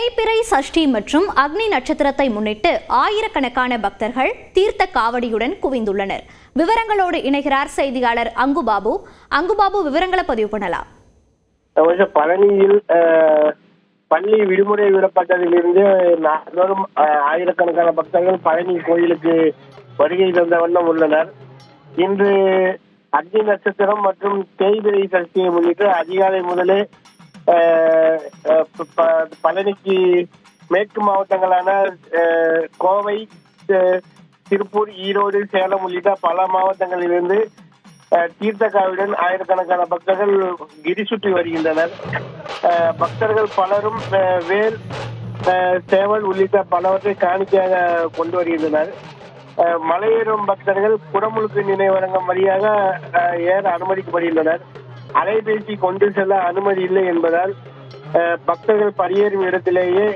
தேய்பிறை சஷ்டி மற்றும் அக்னி நட்சத்திரத்தை முன்னிட்டு ஆயிரக்கணக்கான பக்தர்கள் தீர்த்த காவடியுடன் குவிந்துள்ளனர். விவரங்களோடு இணைகிறார் செய்தியாளர் அங்குபாபு. அங்குபாபு, விவரங்களை பதிவு பண்ணலாம். பழனியில் பள்ளி விடுமுறை விடப்பட்டதிலிருந்து நாள்தோறும் ஆயிரக்கணக்கான பக்தர்கள் பழனி கோயிலுக்கு வருகை தந்த வண்ணம் உள்ளனர். இன்று அக்னி நட்சத்திரம் மற்றும் தேய்பிறை சஷ்டியை முன்னிட்டு அதிகாலை முதலே பழனிக்கு மேற்கு மாவட்டங்களான கோவை, திருப்பூர், ஈரோடு, சேலம் உள்ளிட்ட பல மாவட்டங்களிலிருந்து தீர்த்தக்காவுடன் ஆயிரக்கணக்கான பக்தர்கள் கிரி சுற்றி வருகின்றனர். பக்தர்கள் பலரும் வேல், சேவல் உள்ளிட்ட பலவற்றை காணிக்கையாக கொண்டு வருகின்றனர். மலையேறும் பக்தர்கள் குடமுழுக்கு நினைவரங்கம் வழியாக ஏற அனுமதிக்கப்படுகின்றனர். அலைபேசி கொண்டு செல்ல அனுமதி இல்லை என்பதால் பக்தர்கள் படியேறும் இடத்திலேயே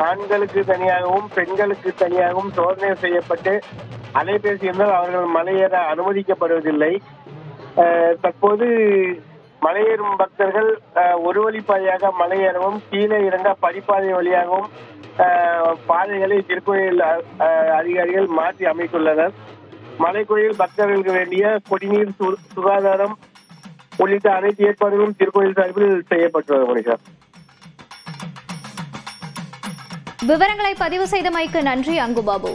ஆண்களுக்கு தனியாகவும் பெண்களுக்கு தனியாகவும் சோதனை செய்யப்பட்டு அலைபேசி என்றால் அவர்கள் மலையேற அனுமதிக்கப்படுவதில்லை. தற்போது மலையேறும் பக்தர்கள் ஒரு வழிப்பாதையாக மலையேறவும் கீழே இறங்க படிப்பாதை வழியாகவும் பாதைகளை திருக்கோயில் அதிகாரிகள் மாற்றி அமைத்துள்ளனர். மலைக்கோயில் பக்தர்களுக்கு வேண்டிய குடிநீர், சுகாதாரம் உள்ளிட்ட அனைத்து ஏற்பாடுகளும் திருக்கோயில் சார்பில் செய்யப்பட்டுள்ளது. விவரங்களை பதிவு செய்தமைக்கு நன்றி அங்குபாபு.